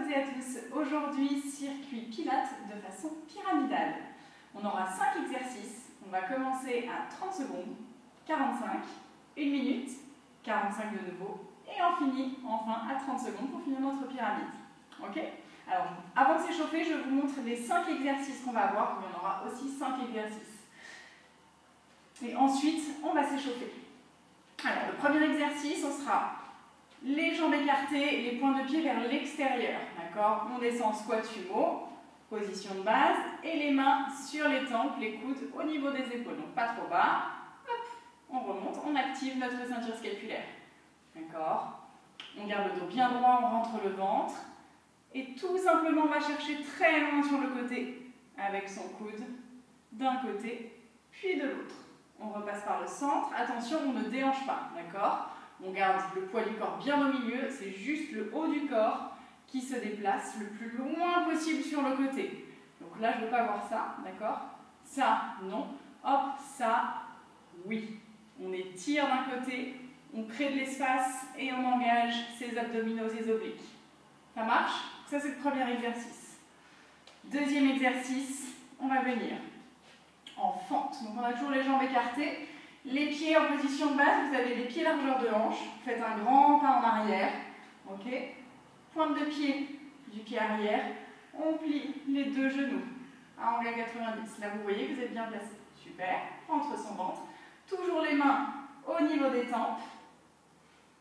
toutes et à tous. Aujourd'hui, circuit Pilates de façon pyramidale. On aura 5 exercices. On va commencer à 30 secondes, 45, 1 minute, 45 de nouveau. Et on finit enfin à 30 secondes pour finir notre pyramide. Ok? Alors, avant de s'échauffer, je vous montre les 5 exercices qu'on va avoir. Il y en aura aussi 5 exercices. Et ensuite, on va s'échauffer. Alors, le premier exercice, ce sera les jambes écartées, les points de pied vers l'extérieur. D'accord? On descend en squat sumo, position de base, et les mains sur les tempes, les coudes au niveau des épaules. Donc pas trop bas. Hop, on remonte, on active notre ceinture scapulaire. D'accord? On garde le dos bien droit, on rentre le ventre. Et tout simplement, on va chercher très loin sur le côté, avec son coude, d'un côté, puis de l'autre. On repasse par le centre. Attention, on ne déhanche pas. D'accord? On garde le poids du corps bien au milieu, c'est juste le haut du corps qui se déplace le plus loin possible sur le côté. Donc là, je ne veux pas voir ça, d'accord? Ça, non. Hop, ça, oui. On étire d'un côté, on crée de l'espace et on engage ses abdominaux, ses obliques. Ça marche? Ça, c'est le premier exercice. Deuxième exercice, on va venir en fente. Donc on a toujours les jambes écartées. Les pieds en position de base, vous avez les pieds largeur de hanche. Faites un grand pas en arrière. Ok? Pointe de pied du pied arrière. On plie les deux genoux à angle à 90. Là, vous voyez que vous êtes bien placé. Super. Entre son ventre. Toujours les mains au niveau des tempes.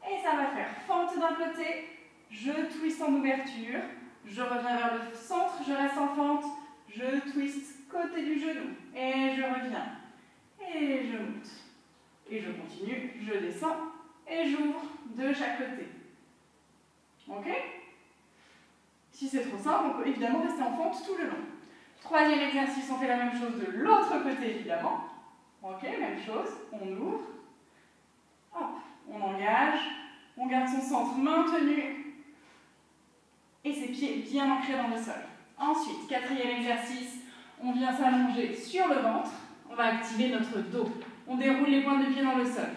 Et ça va faire fente d'un côté. Je twist en ouverture. Je reviens vers le centre. Je reste en fente. Je twist côté du genou. Et je reviens. Et je monte. Et je continue, je descends et j'ouvre de chaque côté. Ok? Si c'est trop simple, on peut évidemment rester en fente tout le long. Troisième exercice, on fait la même chose de l'autre côté évidemment. Ok, même chose, on ouvre. Hop, on engage. On garde son centre maintenu. Et ses pieds bien ancrés dans le sol. Ensuite, quatrième exercice, on vient s'allonger sur le ventre. On va activer notre dos. On déroule les pointes de pied dans le sol.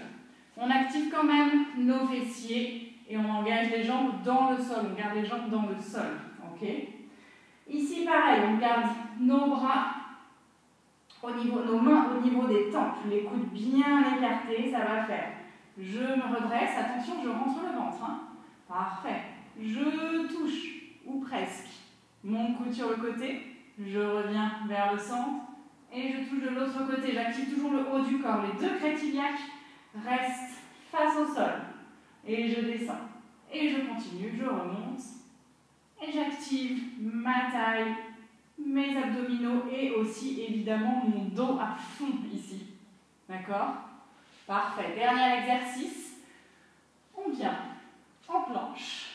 On active quand même nos fessiers et on engage les jambes dans le sol. On garde les jambes dans le sol. Ok? Ici, pareil, on garde nos bras au niveau, nos mains au niveau des tempes. Les coudes bien écartés, ça va faire. Je me redresse. Attention, je rentre le ventre. Hein. Parfait. Je touche, ou presque, mon coude sur le côté. Je reviens vers le centre. Et je touche de l'autre côté. J'active toujours le haut du corps. Les deux crêtes iliaques restent face au sol. Et je descends. Et je continue. Je remonte. Et j'active ma taille, mes abdominaux et aussi évidemment mon dos à fond ici. D'accord? Parfait. Dernier exercice. On vient en planche.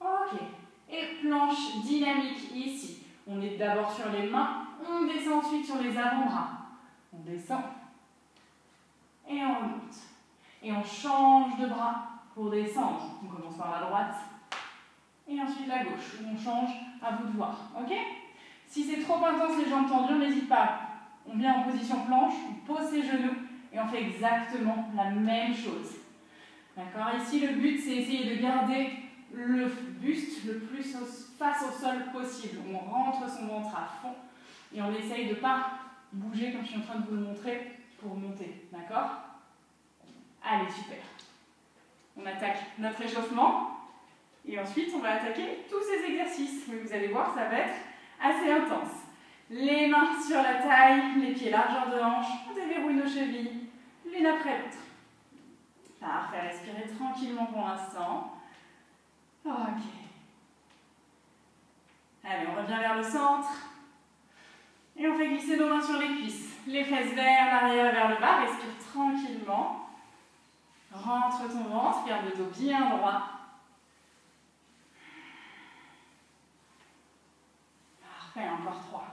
Ok. Et planche dynamique ici. On est d'abord sur les mains. On descend ensuite sur les avant-bras. On descend. Et on remonte. Et on change de bras pour descendre. On commence par la droite. Et ensuite la gauche. On change, à vous de voir. Ok? Si c'est trop intense, les jambes tendues, n'hésite pas. On vient en position planche, on pose ses genoux et on fait exactement la même chose. D'accord? Ici, le but, c'est essayer de garder le buste le plus face au sol possible. On rentre son ventre à fond. Et on essaye de ne pas bouger comme je suis en train de vous le montrer pour monter. D'accord? Allez, super. On attaque notre échauffement. Et ensuite, on va attaquer tous ces exercices. Mais vous allez voir, ça va être assez intense. Les mains sur la taille, les pieds largeur de hanche. On déverrouille nos chevilles, l'une après l'autre. Parfait. Respirez tranquillement pour l'instant. Ok. Allez, on revient vers le centre. Et on fait glisser nos mains sur les cuisses. Les fesses vers l'arrière, vers le bas. Respire tranquillement. Rentre ton ventre. Garde le dos bien droit. Parfait, encore 3.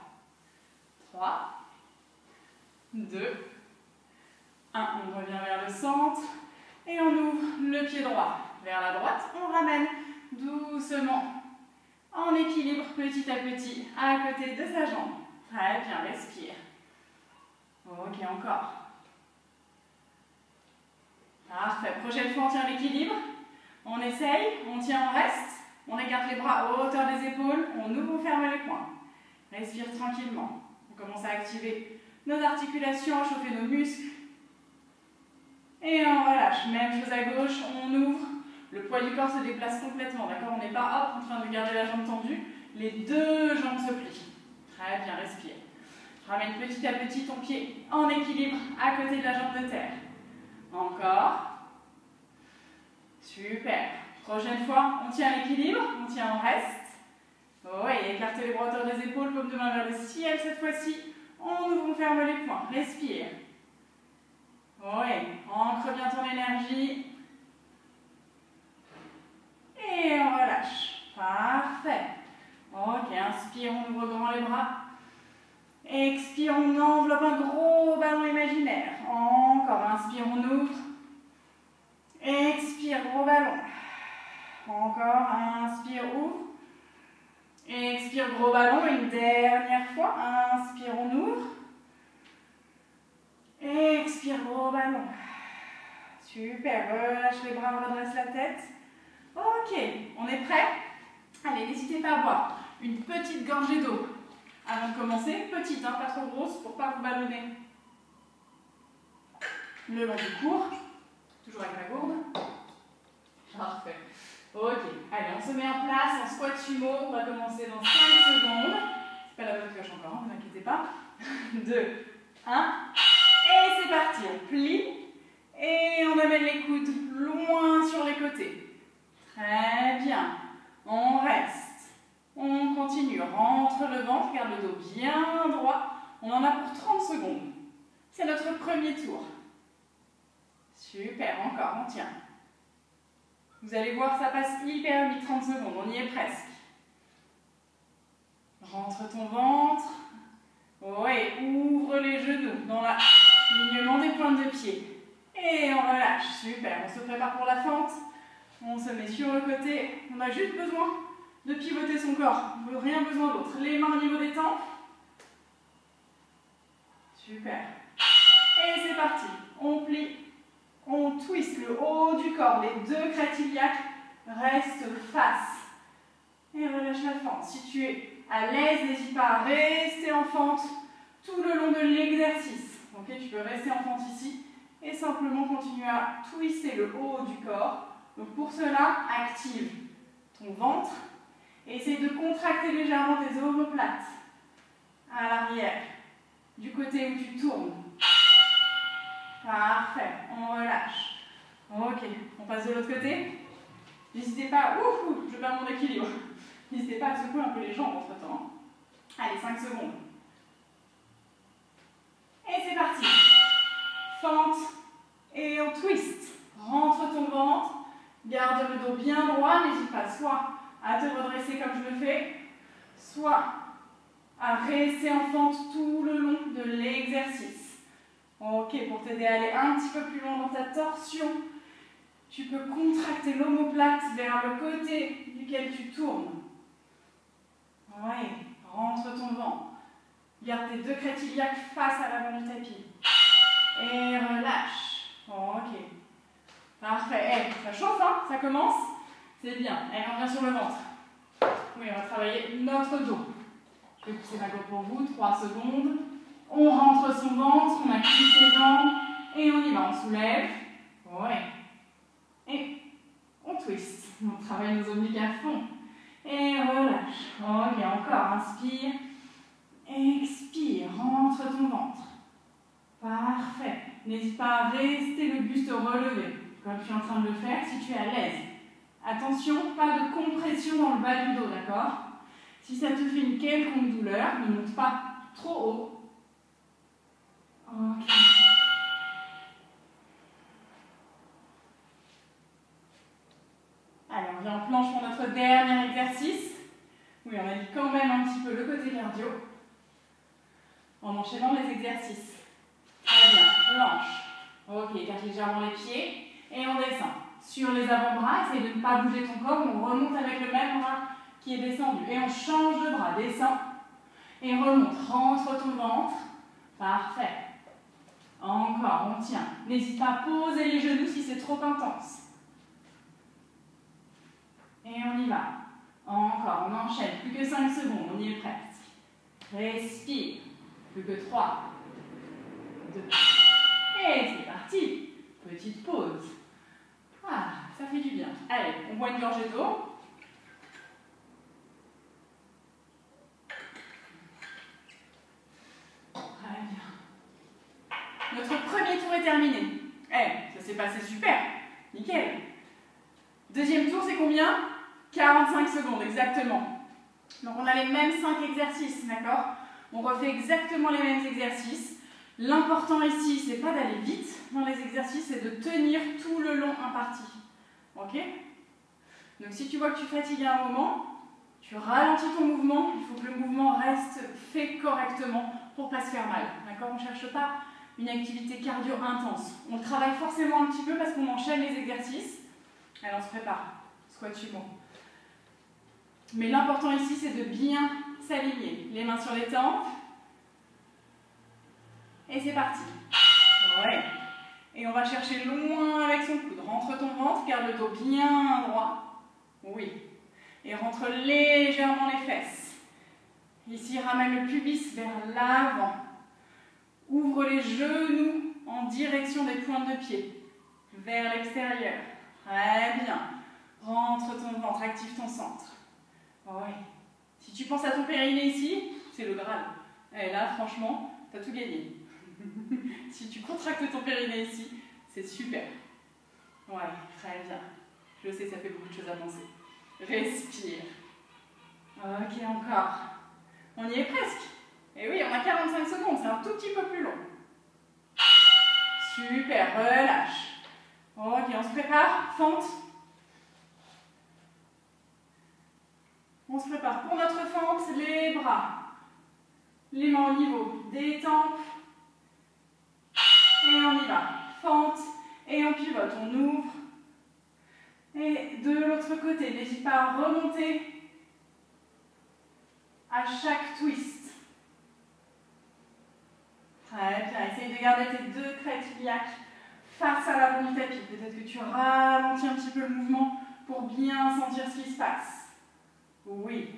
3. 2. 1. On revient vers le centre. Et on ouvre le pied droit vers la droite. On ramène doucement en équilibre petit à petit à côté de sa jambe. Très bien, respire. Ok, encore. Parfait. Prochaine fois, on tient l'équilibre. On essaye, on tient, on reste. On écarte les bras à hauteur des épaules, on ouvre ou ferme les poings. Respire tranquillement. On commence à activer nos articulations, à chauffer nos muscles. Et on relâche. Même chose à gauche, on ouvre. Le poids du corps se déplace complètement, d'accord? On n'est pas hop, en train de garder la jambe tendue. Les deux jambes se plient. Très bien, respire. Ramène petit à petit ton pied en équilibre à côté de la jambe de terre. Encore. Super. Prochaine fois, on tient l'équilibre, on tient, on reste. Oui, écartez les bras à hauteur des épaules, paume de main vers le ciel cette fois-ci. On ouvre, on ferme les poings. Respire. Oui, ancre bien ton énergie. Et on relâche. Parfait. Ok, inspire, on ouvre grand les bras. Expire, on enveloppe un gros ballon imaginaire. Encore, inspire, on ouvre. Expire, gros ballon. Encore, inspire, ouvre. Expire, gros ballon, une dernière fois. Inspire, on ouvre. Expire, gros ballon. Super, relâche les bras, on redresse la tête. Ok, on est prêt? Allez, n'hésitez pas à boire une petite gorgée d'eau avant de commencer. Petite, hein, pas trop grosse pour ne pas vous ballonner le long du cours. Toujours avec la gourde. Parfait. Ok, allez, on se met en place en squat sumo. On va commencer dans 5 secondes. C'est pas la bonne cloche encore, ne vous inquiétez pas. 2, 1. Et c'est parti. On plie. Et on amène les coudes loin sur les côtés. Très bien. On reste. On continue. Rentre le ventre, garde le dos bien droit. On en a pour 30 secondes. C'est notre premier tour. Super, encore, on tient. Vous allez voir, ça passe hyper vite, 30 secondes, on y est presque. Rentre ton ventre. Oui, ouvre les genoux dans l'alignement des pointes de pied. Et on relâche, super. On se prépare pour la fente. On se met sur le côté. On a juste besoin de pivoter son corps. Rien besoin d'autre. Les mains au niveau des tempes. Super. Et c'est parti. On plie. On twist le haut du corps. Les deux crêtes iliaques restent face. Et relâche la fente. Si tu es à l'aise, n'hésite pas à rester en fente tout le long de l'exercice. Okay, tu peux rester en fente ici et simplement continuer à twister le haut du corps. Donc pour cela, active ton ventre et essaye de contracter légèrement tes omoplates à l'arrière, du côté où tu tournes. Parfait, on relâche. Ok, on passe de l'autre côté. N'hésitez pas, je perds mon équilibre. N'hésitez pas à secouer un peu les jambes entre temps. Allez, 5 secondes. Et c'est parti. Fente et on twist. Rentre ton ventre. Garde le dos bien droit. N'hésite pas soit à te redresser comme je le fais, soit à rester en fente tout le long de l'exercice. Ok, pour t'aider à aller un petit peu plus loin dans ta torsion, tu peux contracter l'omoplate vers le côté duquel tu tournes. Oui, rentre ton ventre. Garde tes deux crêtes iliaques face à l'avant du tapis. Et relâche. Ok. Parfait. Ça chauffe, hein? Ça commence. C'est bien. Allez, on revient sur le ventre. Oui, on va travailler notre dos. Je vais pousser ma go pour vous. 3 secondes. On rentre son ventre, on active ses jambes. Et on y va. On soulève. Ouais. Et on twist. On travaille nos obliques à fond. Et relâche. Ok, encore. Inspire. Expire. Rentre ton ventre. Parfait. N'hésite pas à rester le buste relevé, comme je suis en train de le faire, si tu es à l'aise. Attention, pas de compression dans le bas du dos, d'accord? Si ça te fait une quelconque douleur, ne monte pas trop haut. Ok. Allez, on vient en planche pour notre dernier exercice. Oui, on a dit quand même un petit peu le côté cardio. En enchaînant les exercices. Très bien, planche. Ok, écarte légèrement les pieds et on descend. Sur les avant-bras, essaye de ne pas bouger ton corps, on remonte avec le même bras qui est descendu. Et on change de bras, descend et remonte. Rentre ton ventre. Parfait. Encore, on tient. N'hésite pas à poser les genoux si c'est trop intense. Et on y va. Encore, on enchaîne. Plus que 5 secondes, on y est presque. Respire. Plus que 3, 2. Et c'est parti. Petite pause. Ah, ça fait du bien. Allez, on boit une gorgée d'eau. Très bien. Notre premier tour est terminé. Eh, ça s'est passé super. Nickel. Deuxième tour, c'est combien? 45 secondes, exactement. Donc on a les mêmes 5 exercices, d'accord? On refait exactement les mêmes exercices. L'important ici, c'est pas d'aller vite dans les exercices, c'est de tenir tout le long imparti. Ok? Donc si tu vois que tu fatigues à un moment, tu ralentis ton mouvement, il faut que le mouvement reste fait correctement pour pas se faire mal. D'accord? On ne cherche pas une activité cardio intense. On travaille forcément un petit peu parce qu'on enchaîne les exercices. Allez, on se prépare. Squat suivant. Mais l'important ici, c'est de bien s'aligner. Les mains sur les tempes. Et c'est parti. Ouais. Et on va chercher loin avec son coude. Rentre ton ventre, garde le dos bien droit. Oui. Et rentre légèrement les fesses. Ici, ramène le pubis vers l'avant. Ouvre les genoux en direction des pointes de pied. Vers l'extérieur. Très bien. Rentre ton ventre, active ton centre. Ouais. Si tu penses à ton périnée ici, c'est le Graal. Et là, franchement, tu as tout gagné. Si tu contractes ton périnée ici, c'est super. Ouais, très bien. Je sais, ça fait beaucoup de choses à penser. Respire. Ok, encore. On y est presque. Et oui, on a 45 secondes, c'est un tout petit peu plus long. Super, relâche. Ok, on se prépare. Fente. On se prépare pour notre fente, les bras. Les mains au niveau des tempes. Et on y va. Fente. Et on pivote. On ouvre. Et de l'autre côté, n'hésite pas à remonter à chaque twist. Très bien. Essaye de garder tes 2 crêtes iliaques face à l'avant du tapis. Peut-être que tu ralentis un petit peu le mouvement pour bien sentir ce qui se passe. Oui.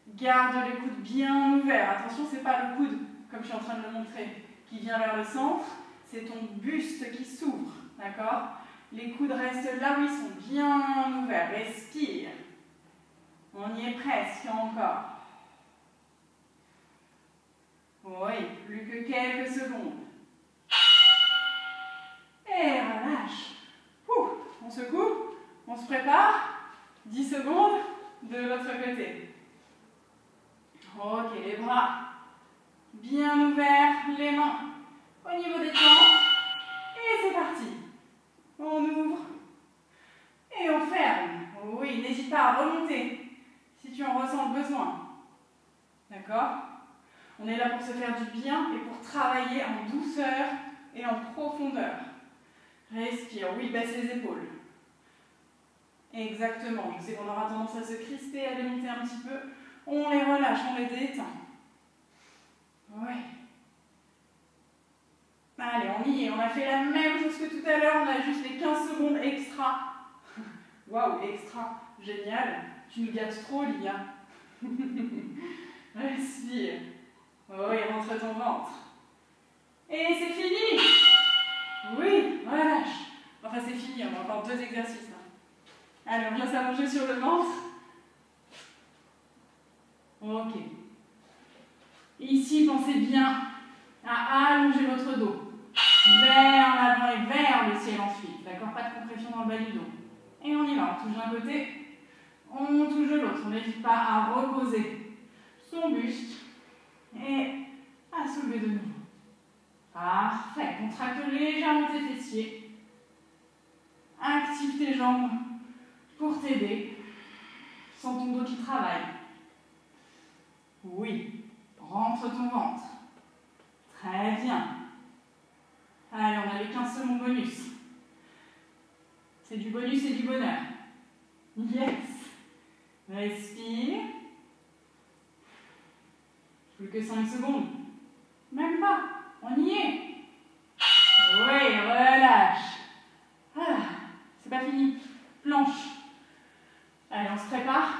Garde les coudes bien ouverts. Attention, ce n'est pas le coude, comme je suis en train de le montrer, qui vient vers le centre. C'est ton buste qui s'ouvre. D'accord? Les coudes restent là où ils sont, bien ouverts. Respire. On y est presque encore. Oui, plus que quelques secondes. Et relâche. On secoue, on se prépare. 10 secondes de l'autre côté. Ok, les bras bien ouverts, les mains au niveau des tempes. Et c'est parti. On ouvre et on ferme. Oui, n'hésite pas à remonter si tu en ressens le besoin. D'accord? On est là pour se faire du bien et pour travailler en douceur et en profondeur. Respire. Oui, baisse les épaules. Exactement. Je sais qu'on aura tendance à se crisper, à les monter un petit peu. On les relâche, on les détend. Ouais. Allez, on y est. On a fait la même chose que tout à l'heure. On a juste les 15 secondes extra. Waouh, extra. Génial. Tu nous gâtes trop, Lia. Respire. Oui, rentre ton ventre. Et c'est fini. Oui, relâche. Enfin, c'est fini. On a encore 2 exercices. Allez, on vient s'allonger sur le ventre. Ok. Ici, pensez bien à allonger votre dos. Vers l'avant et vers le ciel ensuite. D'accord? Pas de compression dans le bas du dos. Et on y va. On touche d'un côté, on touche de l'autre. On n'hésite pas à reposer son buste et à soulever de nouveau. Parfait. Contracte légèrement tes fessiers. Active tes jambes pour t'aider. Sens ton dos qui travaille. Oui. Rentre ton ventre. Très bien. Allez, on a les 15 secondes bonus. C'est du bonus et du bonheur. Yes. Respire. Plus que 5 secondes. Même pas. On y est. Oui, relâche. Ah, c'est pas fini. Planche. Allez, on se prépare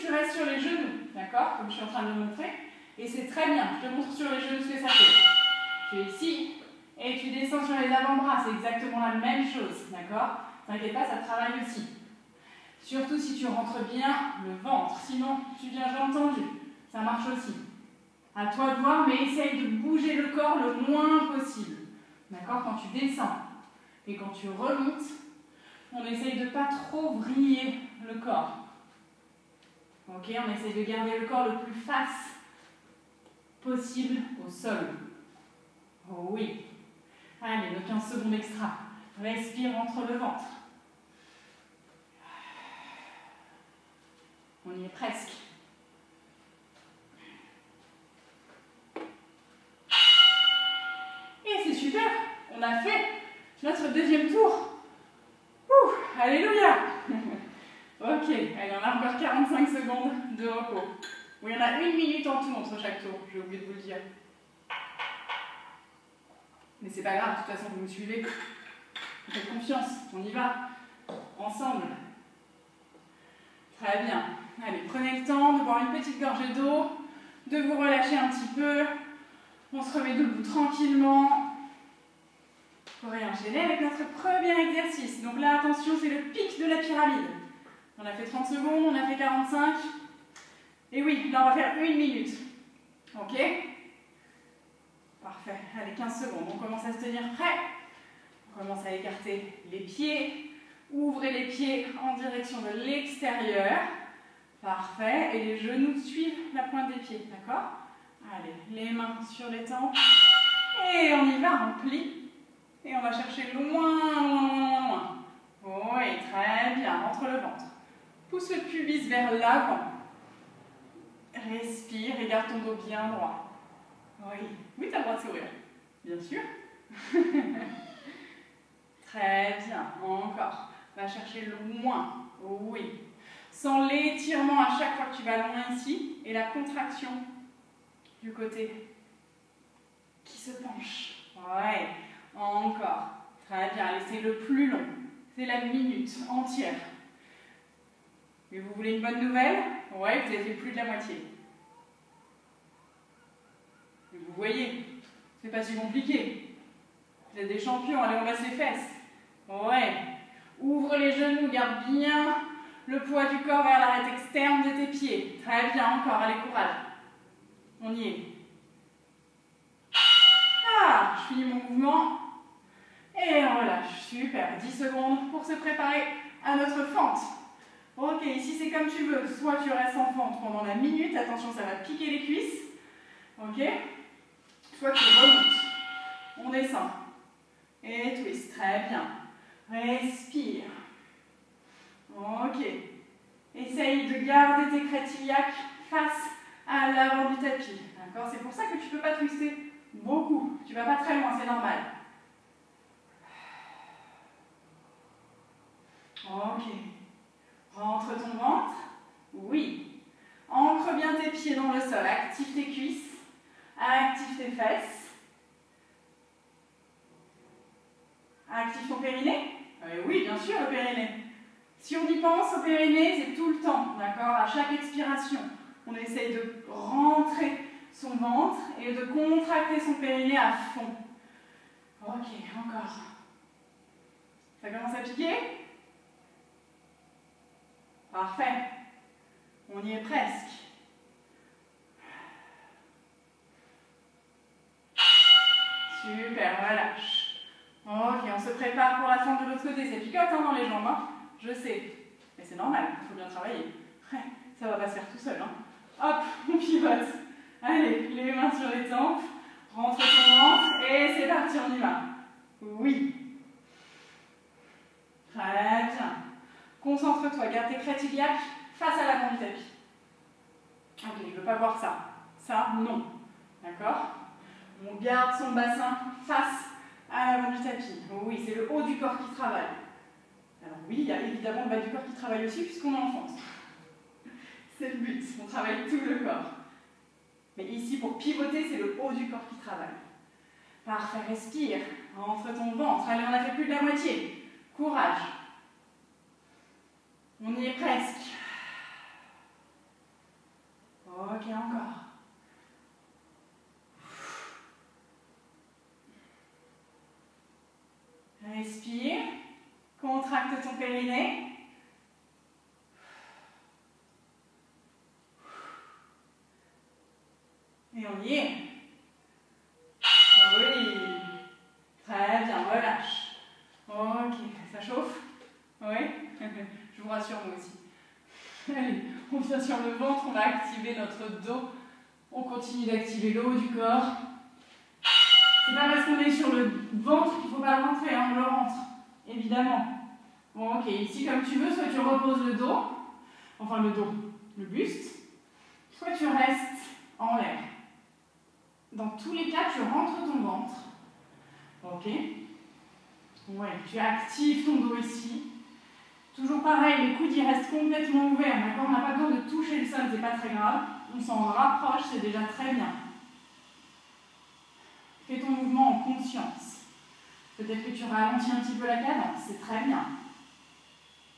tu restes sur les genoux, d'accord? Comme je suis en train de le montrer. Et c'est très bien. Je te montre sur les genoux ce que ça fait. Tu es ici et tu descends sur les avant-bras. C'est exactement la même chose, d'accord? T'inquiète pas, ça travaille aussi. Surtout si tu rentres bien le ventre. Sinon, tu viens jambes tendues. Ça marche aussi. À toi de voir, mais essaye de bouger le corps le moins possible. D'accord? Quand tu descends et quand tu remontes, on essaye de ne pas trop vriller le corps. Ok? On essaye de garder le corps le plus face possible au sol. Oh oui. Allez, nos 15 secondes extra. Respire entre le ventre. On y est presque. Et c'est super. On a fait notre deuxième tour. Ouh, alléluia. Ok, allez, on a encore 45 secondes de repos. Oui, il y en a 1 minute en tout entre chaque tour, j'ai oublié de vous le dire. Mais c'est pas grave, de toute façon, vous me suivez. Faites confiance, on y va. Ensemble. Très bien. Allez, prenez le temps de boire une petite gorgée d'eau, de vous relâcher un petit peu. On se remet debout tranquillement. Pour enchaîner avec notre premier exercice. Donc là, attention, c'est le pic de la pyramide. On a fait 30 secondes, on a fait 45. Et oui, là, on va faire 1 minute. Ok? Parfait. Allez, 15 secondes. On commence à se tenir prêt. On commence à écarter les pieds. Ouvrez les pieds en direction de l'extérieur. Parfait. Et les genoux suivent la pointe des pieds. D'accord? Allez, les mains sur les tempes. Et on y va, on plie. Et on va chercher loin, loin, loin. Oui, très bien. Entre le ventre. Pousse le pubis vers l'avant. Respire et garde ton dos bien droit. Oui, oui, tu as le droit de sourire. Bien sûr. Très bien. Encore. Va chercher loin. Oui. Sans l'étirement à chaque fois que tu vas loin ici. Et la contraction du côté qui se penche. Ouais. Encore. Très bien. Allez, c'est le plus long. C'est la minute entière. Mais vous voulez une bonne nouvelle? Ouais, vous avez fait plus de la moitié. Et vous voyez, c'est pas si compliqué. Vous êtes des champions, allez, on baisse les fesses. Ouais. Ouvre les genoux, garde bien le poids du corps vers l'arête externe de tes pieds. Très bien, encore, allez, courage. On y est. Ah, je finis mon mouvement. Et on relâche. Super. 10 secondes pour se préparer à notre fente. Ok, ici c'est comme tu veux. Soit tu restes en fente pendant la minute. Attention, ça va piquer les cuisses. Ok. Soit tu remontes. On descend. Et twist. Très bien. Respire. Ok. Essaye de garder tes crêtes iliaques face à l'avant du tapis. D'accord? C'est pour ça que tu ne peux pas twister beaucoup. Tu ne vas pas très loin, c'est normal. Ok. Rentre ton ventre. Oui. Ancre bien tes pieds dans le sol. Active tes cuisses. Active tes fesses. Active ton périnée. Oui, bien sûr, le périnée. Si on y pense, au périnée, c'est tout le temps. D'accord? À chaque expiration, on essaye de rentrer son ventre et de contracter son périnée à fond. Ok, encore. Ça commence à piquer? Parfait. On y est presque. Super, relâche. Ok, on se prépare pour la fente de l'autre côté. Ça picote hein, dans les jambes, hein? Je sais. Mais c'est normal, il faut bien travailler. Ça va pas se faire tout seul. Hein? Hop, on pivote. Allez, les mains sur les tempes. Rentre ton ventre et c'est parti, on y va. Oui. Très bien. Concentre-toi, garde tes crêtes iliaques face à l'avant du tapis. Ok, je ne veux pas voir ça. Ça, non. D'accord? On garde son bassin face à l'avant du tapis. Oui, c'est le haut du corps qui travaille. Alors oui, il y a évidemment le bas du corps qui travaille aussi puisqu'on est en fente. C'est le but, on travaille tout le corps. Mais ici, pour pivoter, c'est le haut du corps qui travaille. Parfait, respire. Entre ton ventre. Allez, on a fait plus de la moitié. Courage. On y est presque. périnée. Et on y est. Oui. Très bien, relâche. Ok, ça chauffe? Oui. Je vous rassure, moi aussi. Allez, on vient sur le ventre, on va activer notre dos. On continue d'activer le haut du corps. C'est pas parce qu'on est sur le ventre qu'il ne faut pas le rentrer, hein, on le rentre, évidemment. Bon, ok, ici comme tu veux, soit tu reposes le dos, enfin le dos, le buste, soit tu restes en l'air. Dans tous les cas, tu rentres ton ventre. Ok. Ouais, tu actives ton dos ici. Toujours pareil, les coudes ils restent complètement ouverts, d'accord? On n'a pas besoin de toucher le sol, c'est pas très grave. On s'en rapproche, c'est déjà très bien. Fais ton mouvement en conscience. Peut-être que tu ralentis un petit peu la cadence, c'est très bien.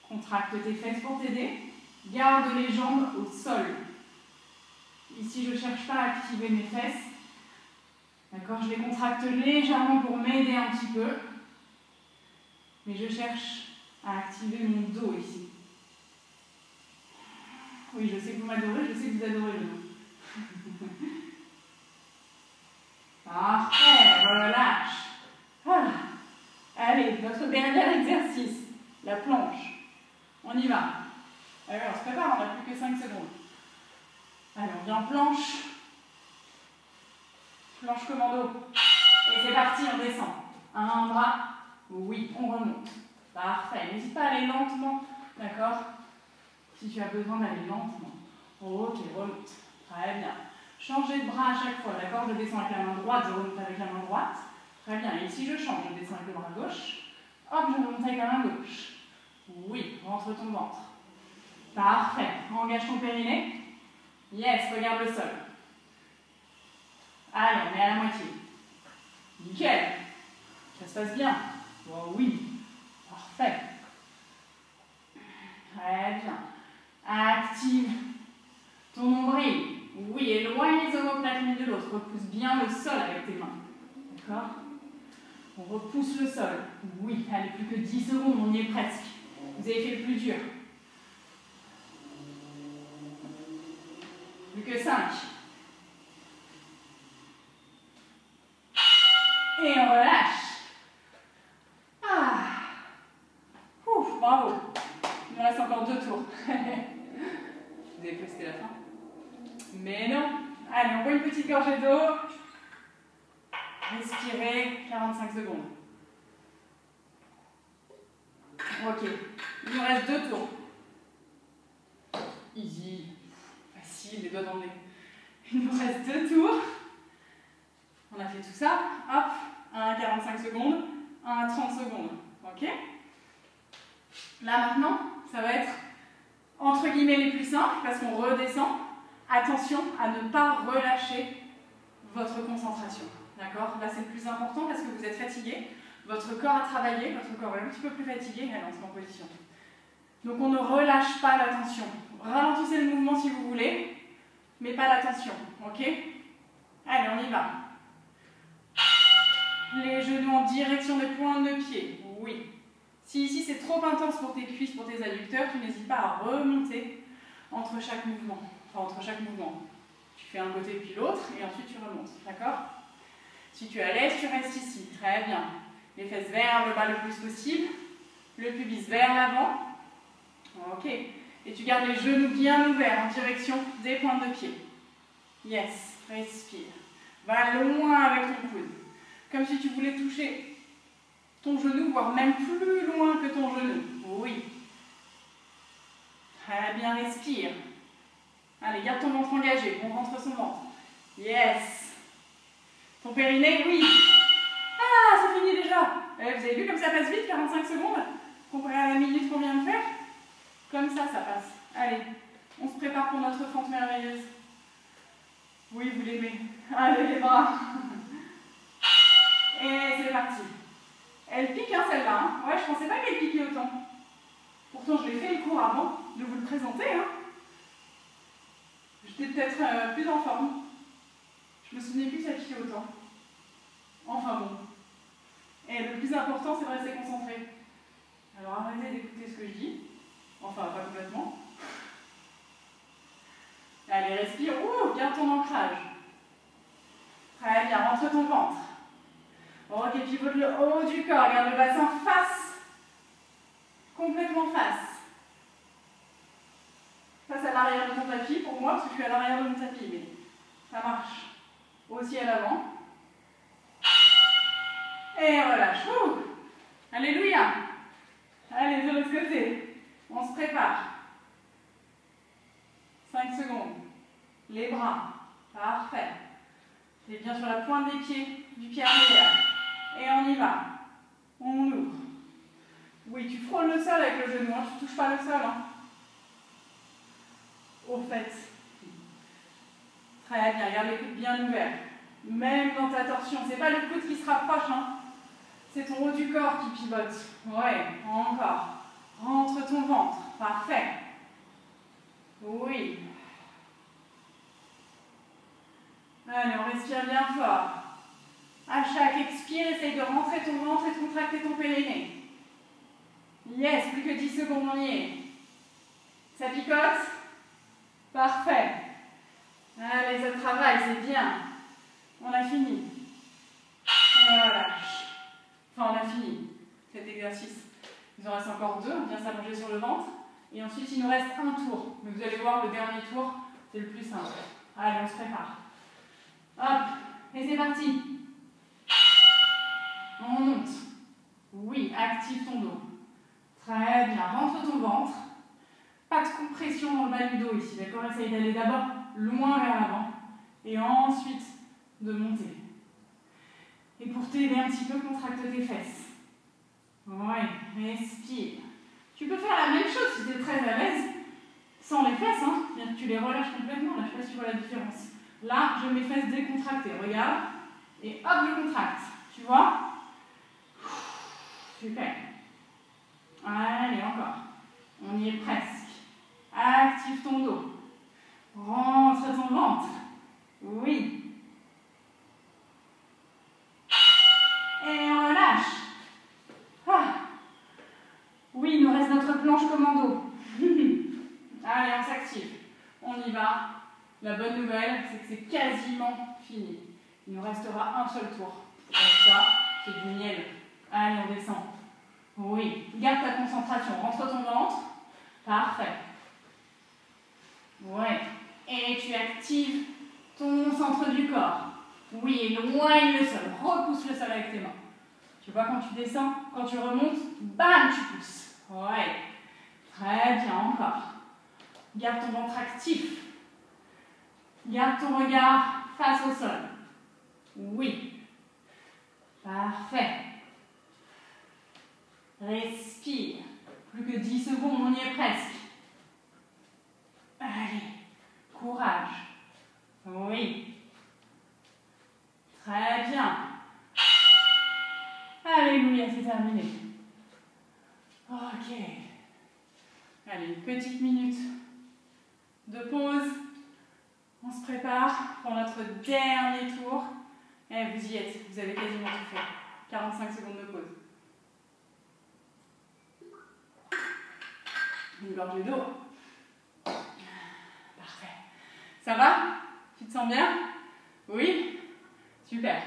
Contracte tes fesses pour t'aider. Garde les jambes au sol. Ici, je ne cherche pas à activer mes fesses. D'accord? Je les contracte légèrement pour m'aider un petit peu. Mais je cherche à activer mon dos ici. Oui, je sais que vous m'adorez, je sais que vous adorez le dos. Parfait, relâche. Voilà. Allez, notre dernier exercice, la planche. On y va. Allez, on se prépare, on n'a plus que 5 secondes. Allez, on vient en planche. Planche commando. Et c'est parti, on descend. Un bras. Oui, on remonte. Parfait. N'hésite pas à aller lentement. D'accord? Si tu as besoin d'aller lentement. Ok, remonte. Très bien. Changez de bras à chaque fois. D'accord? Je descends avec la main droite, je remonte avec la main droite. Très bien. Et ici, je change. Je descends avec le bras gauche. Hop, je remonte avec la main gauche. Oui, rentre ton ventre. Parfait. Engage ton périnée. Yes, regarde le sol. Allez, on est à la moitié. Nickel. Ça se passe bien. Oh oui. Parfait. Très bien. Active ton nombril. Oui, éloigne les omoplates l'une de l'autre. Repousse bien le sol avec tes mains. D'accord? On repousse le sol. Oui, allez, plus que 10 secondes, on y est presque. Vous avez fait le plus dur. Plus que 5. Et on relâche. Ah. Ouf, bravo. Il nous reste encore 2 tours. Vous avez cru que c'était la fin? Mais non. Allez, on boit une petite gorgée d'eau. Respirez 45 secondes. Ok. Il nous reste 2 tours. Easy. Facile, les doigts dans le nez. Il nous reste 2 tours. On a fait tout ça. Hop. Un à 45 secondes. Un à 30 secondes. Ok? Là maintenant, ça va être entre guillemets les plus simples parce qu'on redescend. Attention à ne pas relâcher votre concentration. D'accord? Là c'est le plus important parce que vous êtes fatigué. Votre corps a travaillé, votre corps est un petit peu plus fatigué. Allez, on se met en position. Donc on ne relâche pas la tension. Ralentissez le mouvement si vous voulez, mais pas la tension. Ok? Allez, on y va. Les genoux en direction des pointes de pied. Oui. Si ici c'est trop intense pour tes cuisses, pour tes adducteurs, tu n'hésites pas à remonter entre chaque mouvement. Enfin, entre chaque mouvement. Tu fais un côté puis l'autre et ensuite tu remontes. D'accord? Si tu es à l'aise, tu restes ici. Très bien. Les fesses vers le bas le plus possible. Le pubis vers l'avant. Ok. Et tu gardes les genoux bien ouverts en direction des pointes de pied. Yes. Respire. Va loin avec ton coude. Comme si tu voulais toucher ton genou, voire même plus loin que ton genou. Oui. Très bien, respire. Allez, garde ton ventre engagé. On rentre son ventre. Yes. Ton périnée, oui. Ah, c'est fini déjà. Vous avez vu comme ça passe vite, 45 secondes, comparé à la minute qu'on vient de faire? Comme ça passe. Allez, on se prépare pour notre fente merveilleuse. Oui, vous l'aimez. Allez, les bras. Et c'est parti. Elle pique, hein, celle-là. Hein. Ouais, je pensais pas qu'elle piquait autant. Pourtant, je l'ai fait le cours avant de vous le présenter. Hein. J'étais peut-être plus en forme. Je me souvenais plus que ça piquait autant. Enfin bon. Et le plus important, c'est de rester concentré. Alors arrêtez d'écouter ce que je dis. Enfin, pas complètement. Allez, respire. Ouh, garde ton ancrage. Très bien, rentre ton ventre. Ok, pivote le haut du corps. Garde le bassin face. Complètement face. Face à l'arrière de ton tapis pour moi, parce que je suis à l'arrière de mon tapis. Mais ça marche aussi à l'avant. Et relâche. Ouh. Alléluia. Allez, de l'autre côté. On se prépare. 5 secondes. Les bras. Parfait. Et bien sur la pointe des pieds, du pied arrière. Et on y va. On ouvre. Oui, tu frôles le sol avec le genou, hein. Tu ne touches pas le sol. Hein. Au fait. Très bien, garde les coudes bien ouverts. Même dans ta torsion, c'est pas le coude qui se rapproche, hein. C'est ton haut du corps qui pivote. Ouais, encore. Rentre ton ventre. Parfait. Oui. Allez, on respire bien fort. À chaque expire, essaye de rentrer ton ventre et de contracter ton périnée. Yes, plus que 10 secondes, on y est. Ça picote? Parfait. Allez, ça travaille, c'est bien. On a fini. Voilà. Enfin, on a fini cet exercice. Il en reste encore 2, on vient s'allonger sur le ventre. Et ensuite, il nous reste un tour. Mais vous allez voir, le dernier tour, c'est le plus simple. Allez, on se prépare. Hop, et c'est parti. On monte. Oui, active ton dos. Très bien, rentre ton ventre. Pas de compression dans le bas du dos ici, d'accord? Essaye d'aller d'abord loin vers l'avant. Et ensuite, de monter. Et pour t'aider un petit peu, contracte tes fesses. Ouais, respire. Tu peux faire la même chose si tu es très à l'aise, sans les fesses, hein. Bien que tu les relâches complètement, là, je ne sais pas si tu vois la différence. Là, je mets mes fesses décontractées, regarde. Et hop, je contracte. Tu vois? Super. Allez, encore. On y est presque. Active ton dos. Rentre ton ventre. Oui. Et on relâche. Ah. Oui, il nous reste notre planche commando. Allez, on s'active. On y va. La bonne nouvelle, c'est que c'est quasiment fini. Il nous restera un seul tour. Comme ça, c'est du miel. Allez, on descend. Oui, garde ta concentration. Rentre ton ventre. Parfait. Ouais. Et tu actives ton centre du corps. Oui, éloigne le sol. Repousse le sol avec tes mains. Tu vois, quand tu descends, quand tu remontes, bam, tu pousses. Ouais. Très bien, encore. Garde ton ventre actif. Garde ton regard face au sol. Oui. Parfait. Respire. Plus que 10 secondes, on y est presque. Allez. Courage. Oui. Très bien. Alléluia, c'est terminé. Ok. Allez, une petite minute de pause. On se prépare pour notre dernier tour. Et vous y êtes, vous avez quasiment tout fait. 45 secondes de pause. Une gorgée d'eau. Parfait. Ça va? Tu te sens bien? Oui? Super.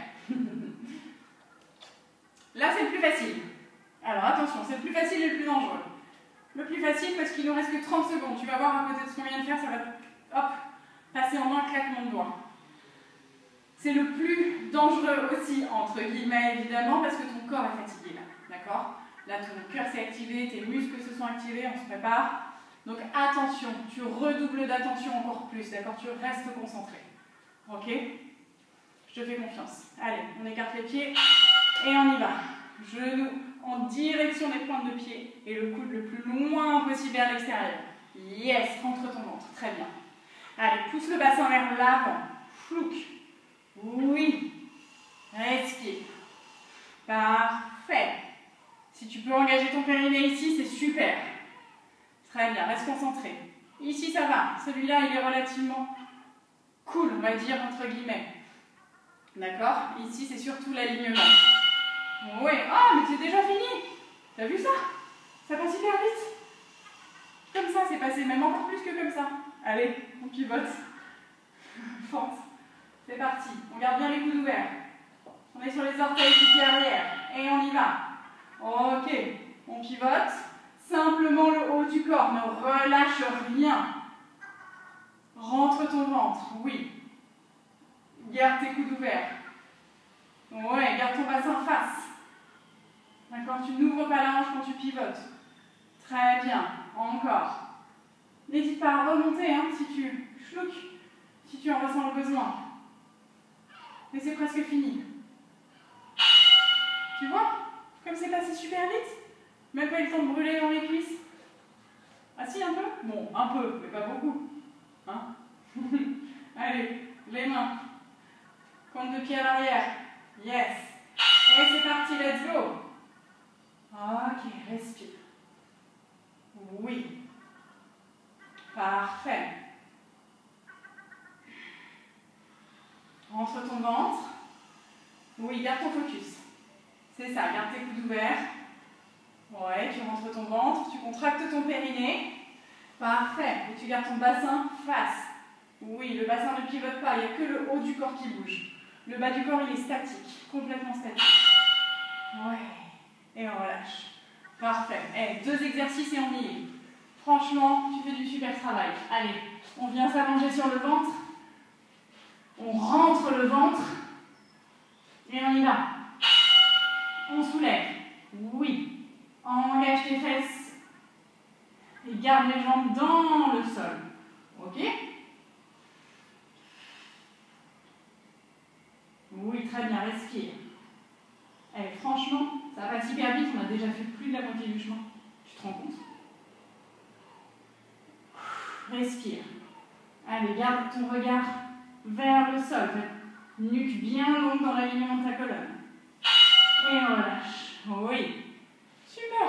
Là, c'est le plus facile. Alors attention, c'est le plus facile et le plus dangereux. Le plus facile parce qu'il ne nous reste que 30 secondes. Tu vas voir à côté de ce qu'on vient de faire, ça va hop, passer en un claquement de doigts. C'est le plus dangereux aussi, entre guillemets, évidemment, parce que ton corps est fatigué là. D'accord? Là, ton cœur s'est activé, tes muscles se sont activés, on se prépare. Donc attention, tu redoubles d'attention encore plus, d'accord? Tu restes concentré. Ok? Je te fais confiance. Allez, on écarte les pieds et on y va. Genoux en direction des pointes de pied et le coude le plus loin possible vers l'extérieur. Yes, rentre ton ventre, très bien. Allez, pousse le bassin vers l'avant. Flouque. Oui. Respire. Parfait. Si tu peux engager ton périnée ici, c'est super. Très bien, reste concentré. Ici, ça va. Celui-là, il est relativement cool, on va dire, entre guillemets. D'accord? Ici, c'est surtout l'alignement. Oui. Ah, mais c'est déjà fini. T'as vu ça? Ça passe hyper vite. Comme ça, c'est passé même encore plus que comme ça. Allez, on pivote. Force. C'est parti. On garde bien les coudes ouverts. On est sur les orteils du pied arrière. Et on y va. Ok. On pivote. Simplement le haut du corps. Ne relâche rien. Rentre ton ventre. Oui. Garde tes coudes ouverts. Ouais, garde ton bassin face. D'accord, tu n'ouvres pas la hanche quand tu pivotes. Très bien. Encore. N'hésite pas à remonter hein, si tu chlouques, si tu en ressens le besoin. Mais c'est presque fini. Tu vois, comme c'est passé super vite, même pas eu le temps de brûler dans les cuisses. Ah si, un peu? Bon, un peu, mais pas beaucoup. Hein? Allez, les mains. Compte de pied à l'arrière. Yes. Et c'est parti, let's go. Ok, respire. Oui. Parfait. Rentre ton ventre. Oui, garde ton focus. C'est ça, garde tes coudes ouverts. Ouais, tu rentres ton ventre, tu contractes ton périnée. Parfait. Et tu gardes ton bassin face. Oui, le bassin ne pivote pas, il n'y a que le haut du corps qui bouge. Le bas du corps, il est statique, complètement statique. Ouais. Et on relâche. Parfait. Eh, 2 exercices et on y est. Franchement, tu fais du super travail. Allez, on vient s'allonger sur le ventre. On rentre le ventre. Et on y va. On soulève. Oui. Engage tes fesses. Et garde les jambes dans le sol. Ok? Oui, très bien. Respire. Allez, franchement, ça passe hyper vite. On a déjà fait plus de la moitié du chemin. Tu te rends compte? Respire. Allez, garde ton regard vers le sol. Nuque bien longue dans l'alignement de ta colonne. Et on relâche. Oui. Super.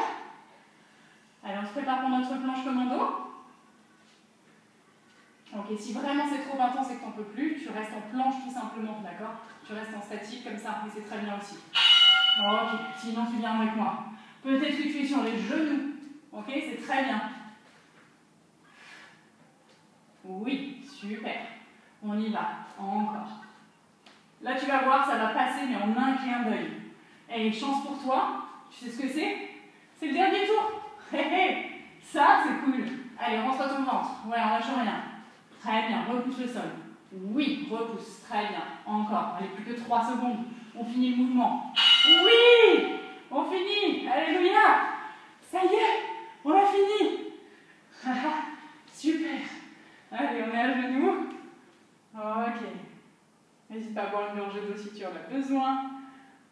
Allez, on se prépare pour notre planche commando. Ok, si vraiment c'est trop intense et que tu n'en peux plus, tu restes en planche tout simplement, d'accord? Tu restes en statique comme ça, mais c'est très bien aussi. Ok, sinon tu viens avec moi. Peut-être que tu es sur les genoux. Ok, c'est très bien. Oui, super. On y va. Encore. Là, tu vas voir, ça va passer, mais en un clin d'œil. Et chance pour toi, tu sais ce que c'est? C'est le dernier tour. Hé hé, ça, c'est cool. Allez, rentre ton ventre. Ouais, on lâche rien. Très bien, repousse le sol. Oui, repousse. Très bien. Encore. Allez, plus que 3 secondes. On finit le mouvement. Oui, on finit. Alléluia. Ça y est, on a fini. Super. Allez, on est à genoux. Ok. N'hésite pas à boire une gorgée d'eau si tu en as besoin.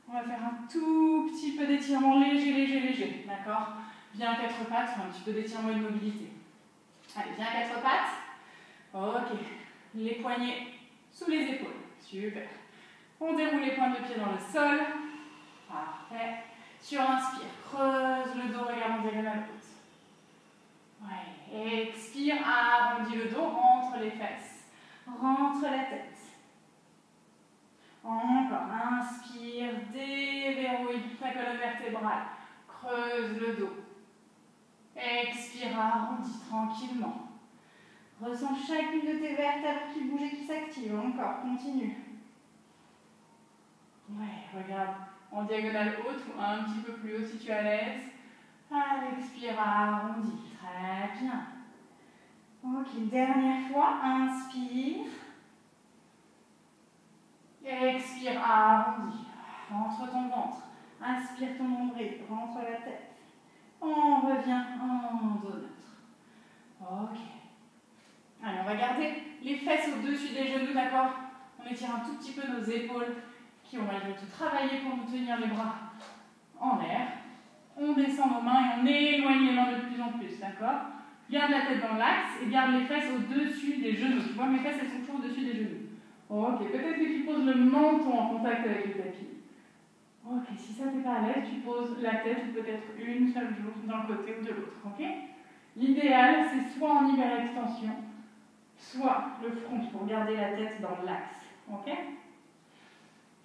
On va faire un tout petit peu d'étirement léger, léger, léger. D'accord? Bien à 4 pattes, un petit peu d'étirement et de mobilité. Allez, bien à 4 pattes. Ok. Les poignets sous les épaules. Super. On déroule les pointes de pied dans le sol. Parfait. Sur l'inspire, creuse le dos, regarde en diagonale haute. Ouais. Expire, arrondis le dos, rentre les fesses. Rentre la tête. Encore, inspire, déverrouille ta colonne vertébrale, creuse le dos. Expire, arrondis tranquillement. Ressens chacune de tes vertèbres qui bouge et qui s'active. Encore, continue. Ouais, regarde, en diagonale haute ou un petit peu plus haut si tu es à l'aise. Allez, expire, arrondis. Très bien. Ok, dernière fois, inspire. Expire, arrondis. Rentre ton ventre. Inspire ton nombril. Rentre la tête. On revient en dos neutre. Ok. Allez, on va garder les fesses au-dessus des genoux, d'accord? On étire un tout petit peu nos épaules qui ont malgré tout travaillé pour nous tenir les bras en l'air. On descend nos mains et on éloigne les mains de plus en plus, d'accord? Garde la tête dans l'axe et garde les fesses au-dessus des genoux. Tu vois, mes fesses, elles sont toujours au-dessus des genoux. Ok, peut-être que tu poses le menton en contact avec le tapis. Ok, si ça t'est pas à l'aise, tu poses la tête ou peut-être une seule joue d'un côté ou de l'autre. Ok? L'idéal, c'est soit en hyperextension, soit le front pour garder la tête dans l'axe. Ok?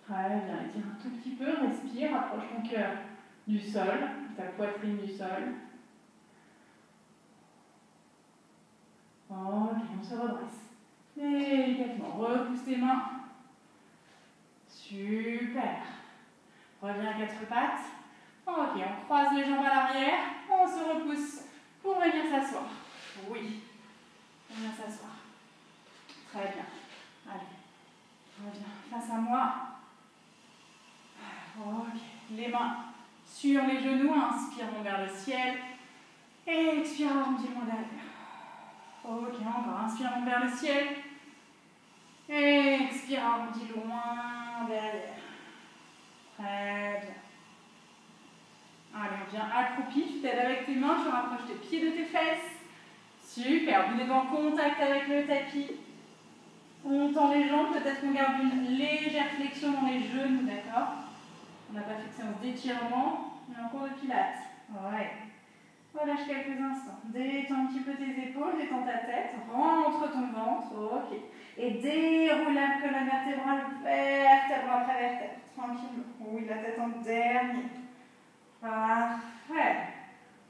Très bien, étire un tout petit peu, respire, approche ton cœur du sol, ta poitrine du sol. repousse tes mains. Super. Reviens à quatre pattes. Ok, on croise les jambes à l'arrière. On se repousse pour venir s'asseoir. Oui. Viens s'asseoir. Très bien. Allez. Reviens face à moi. Ok. Les mains sur les genoux. Inspirons vers le ciel. Et expire, arrondis-moi derrière. Ok, encore. Inspirons vers le ciel. Et expire, arrondis loin derrière. Très bien. Allez, on vient accroupi. Tu t'aides avec tes mains. Tu rapproches tes pieds de tes fesses. Super. Vous êtes en contact avec le tapis. On tend les jambes. Peut-être qu'on garde une légère flexion dans les genoux, d'accord? On n'a pas fait de séance d'étirement, mais en cours de pilates. Ouais. Relâche quelques instants. Détends un petit peu tes épaules, détends ta tête. Rentre ton ventre. Ok. Et déroule la colonne vertébrale, vertèbre après vertèbre. Tranquillement. Oui, la tête en dernier. Parfait.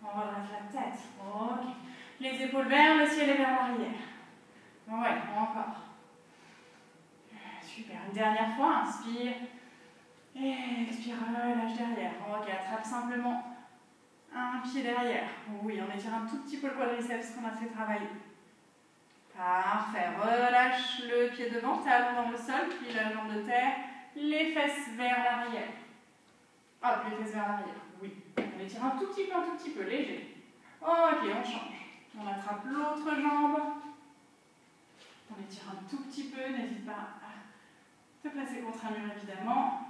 On relâche la tête. Ok. Les épaules vers le ciel et vers l'arrière. Ouais, encore. Super. Une dernière fois, inspire. Et expire, relâche derrière. Ok, attrape simplement un pied derrière. Oui, on étire un tout petit peu le quadriceps qu'on a fait travailler. Parfait. Relâche le pied devant, talon dans le sol, puis la jambe de terre, les fesses vers l'arrière. Hop, les fesses vers l'arrière. Oui. On étire un tout petit peu, léger. Ok, on change. On attrape l'autre jambe. On étire un tout petit peu, n'hésite pas à te placer contre un mur évidemment.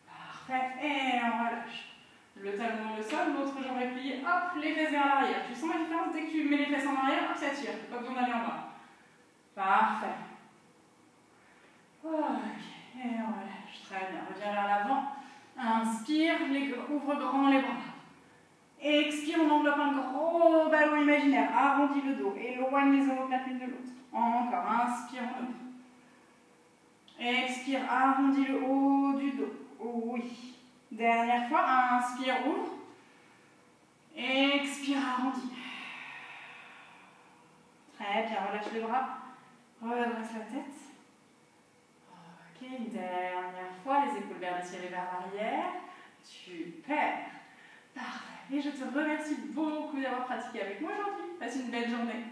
Parfait. Et on relâche. Le talon dans le sol, l'autre jambe est pliée, hop, les fesses vers l'arrière. Tu sens la différence dès que tu mets les fesses en arrière, hop, ça tire. Pas besoin d'aller en bas. Parfait. Ok, et on relâche. Très bien. Reviens vers l'avant. Inspire, ouvre grand les bras. Expire, on enveloppe un gros ballon imaginaire. Arrondis le dos. Éloigne les omoplates l'une de l'autre. Encore. Inspire, on ouvre. Expire, arrondis le haut du dos. Oui. Dernière fois. Inspire, ouvre. Expire, arrondis. Très bien. Relâche les bras. Redresse la tête. Ok, une dernière fois. Les épaules vers le ciel et vers l'arrière. Super. Parfait. Et je te remercie beaucoup d'avoir pratiqué avec moi aujourd'hui. Passe une belle journée.